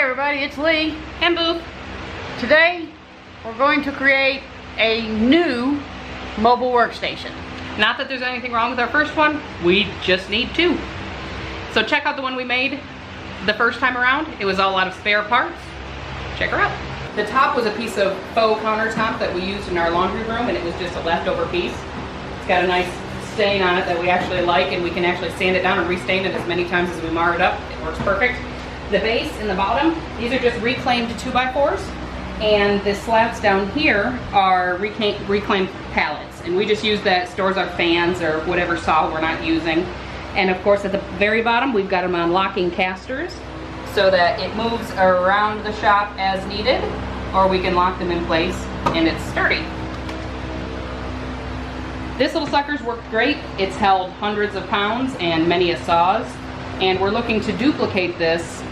everybody, it's Lee And Boop. Today we're going to create a new mobile workstation. Not that there's anything wrong with our first one, we just need two. So check out the one we made the first time around. It was all out of spare parts. Check her out. The top was a piece of faux countertop that we used in our laundry room, and it was just a leftover piece. It's got a nice stain on it that we actually like, and we can actually sand it down and restain it as many times as we mar it up. It works perfect. The base and the bottom, these are just reclaimed 2x4s, and the slats down here are reclaimed pallets, and we just use that, stores our fans or whatever saw we're not using. And of course at the very bottom we've got them on locking casters so that it moves around the shop as needed, or we can lock them in place and it's sturdy. This little sucker's worked great. It's held hundreds of pounds and many a saws, and we're looking to duplicate this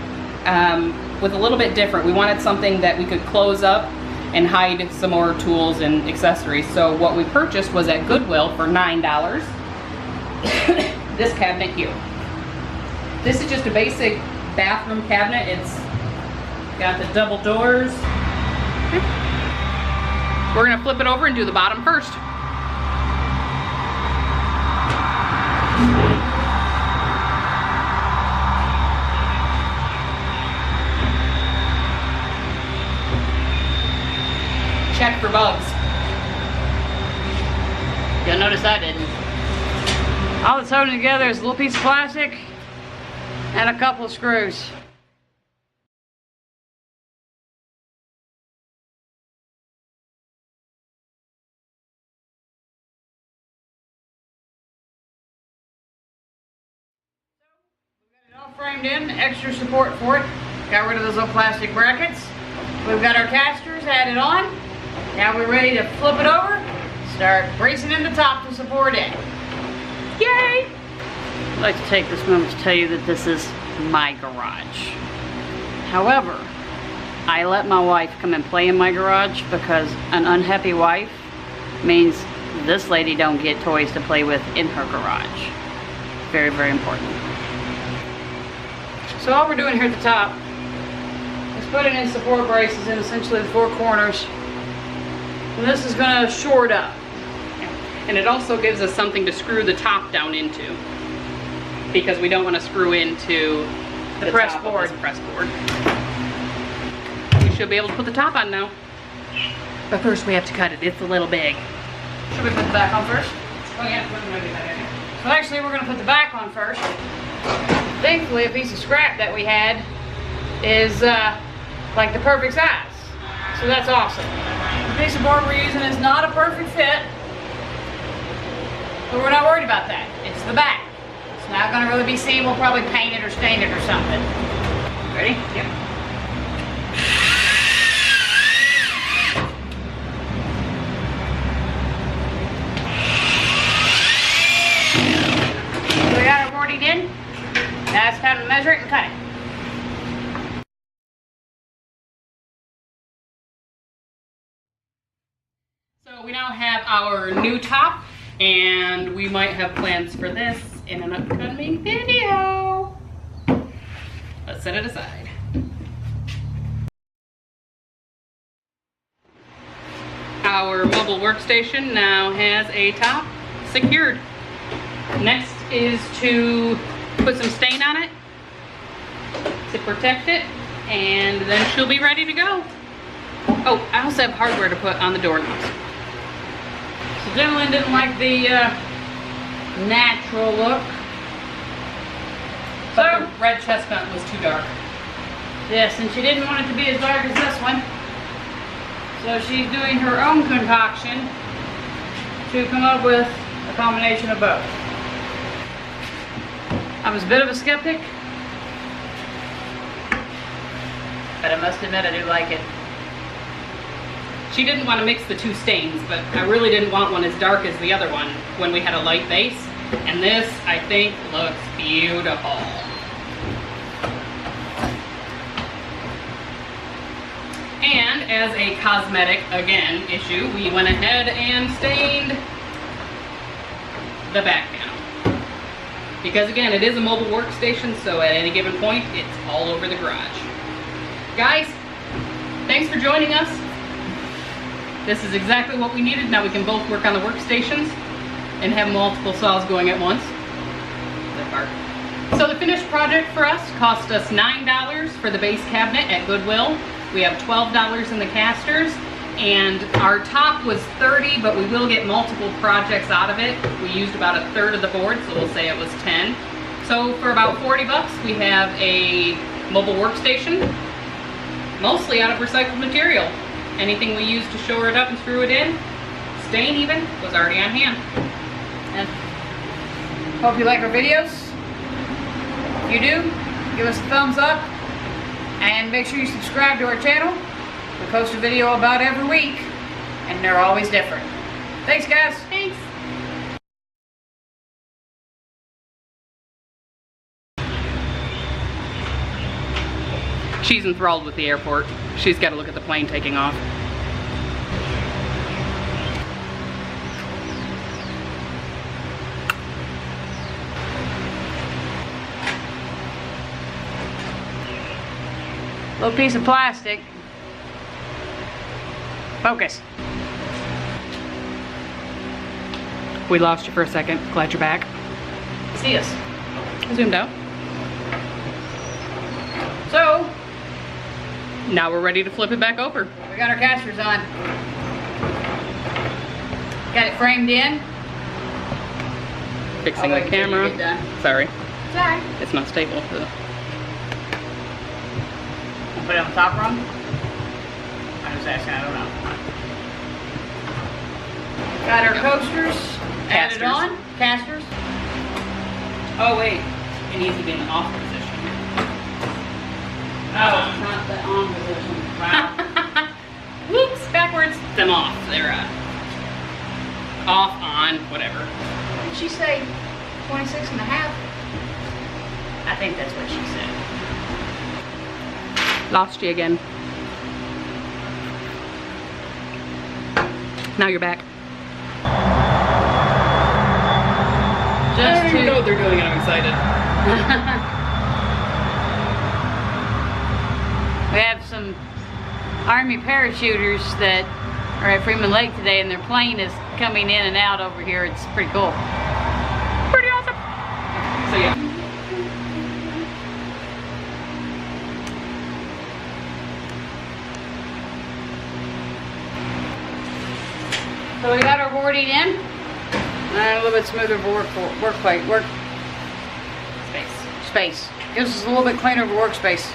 with a little bit different. We wanted something that we could close up and hide some more tools and accessories. So what we purchased was at Goodwill for $9. This cabinet here. This is just a basic bathroom cabinet. It's got the double doors. We're gonna flip it over and do the bottom first. Check for bugs. You'll notice I didn't. All that's holding together is a little piece of plastic and a couple of screws. We've got it all framed in, extra support for it. Got rid of those little plastic brackets. We've got our casters added on. Now we're ready to flip it over, start bracing in the top to support it. Yay! I'd like to take this moment to tell you that this is my garage. However, I let my wife come and play in my garage because an unhappy wife means this lady don't get toys to play with in her garage. Very, very important. So all we're doing here at the top is putting in support braces in essentially the four corners. And this is going to shore it up. And it also gives us something to screw the top down into, because we don't want to screw into the press top board. of this press board. We should be able to put the top on now. But first we have to cut it. It's a little big. Should we put the back on first? Oh yeah, we're gonna do that. Well, actually, we're going to put the back on first. Thankfully, a piece of scrap that we had is like the perfect size. So that's awesome. The piece of board we're using is not a perfect fit, but we're not worried about that. It's the back. It's not going to really be seen. We'll probably paint it or stain it or something. Ready? Yep. So we got our boarding in. Now it's time to measure it and cut it. So we now have our new top, and we might have plans for this in an upcoming video. Let's set it aside. Our mobile workstation now has a top secured. Next is to put some stain on it to protect it, and then she'll be ready to go. Oh, I also have hardware to put on the doorknobs. So Jimlyn didn't like the natural look. But the red chestnut was too dark. Yes, and she didn't want it to be as dark as this one. So she's doing her own concoction to come up with a combination of both. I was a bit of a skeptic, but I must admit I do like it. She didn't want to mix the two stains, but I really didn't want one as dark as the other one when we had a light base. And this, I think, looks beautiful. And as a cosmetic, again, issue, we went ahead and stained the back panel. Because again, it is a mobile workstation, so at any given point, it's all over the garage. Guys, thanks for joining us. This is exactly what we needed. Now we can both work on the workstations and have multiple saws going at once. That part. So the finished project for us cost us $9 for the base cabinet at Goodwill. We have $12 in the casters, and our top was $30, but we will get multiple projects out of it. We used about a third of the board, so we'll say it was $10. So for about $40, we have a mobile workstation, mostly out of recycled material. Anything we used to shore it up and screw it in, stain even, was already on hand. And hope you like our videos. If you do, give us a thumbs up and make sure you subscribe to our channel. We post a video about every week and they're always different. Thanks guys. Thanks. She's enthralled with the airport. She's got to look at the plane taking off. Little piece of plastic. Focus. We lost you for a second. Glad you're back. See us. Zoomed out. So, Now we're ready to flip it back over. we got our casters on. Got it framed in. Fixing I'll the wait until you camera. get done. Sorry, Sorry. it's not stable. Put it on the top rung? I'm just asking, I don't know. Got our coasters added Casters. on. Casters. Oh wait, it needs to be in the off position. Oh, not the on position. Wow. Whoops, backwards. Them off. They're off, on, whatever. Did she say 26 and a half? I think that's what she said. Lost you again. Now you're back. I don't Just even know what to... they're doing and I'm excited. We have some Army parachuters that are at Freeman Lake today and their plane is coming in and out over here. It's pretty cool. Pretty awesome. So yeah. So we got our boarding in. And a little bit smoother work space. Gives us a little bit cleaner of a workspace.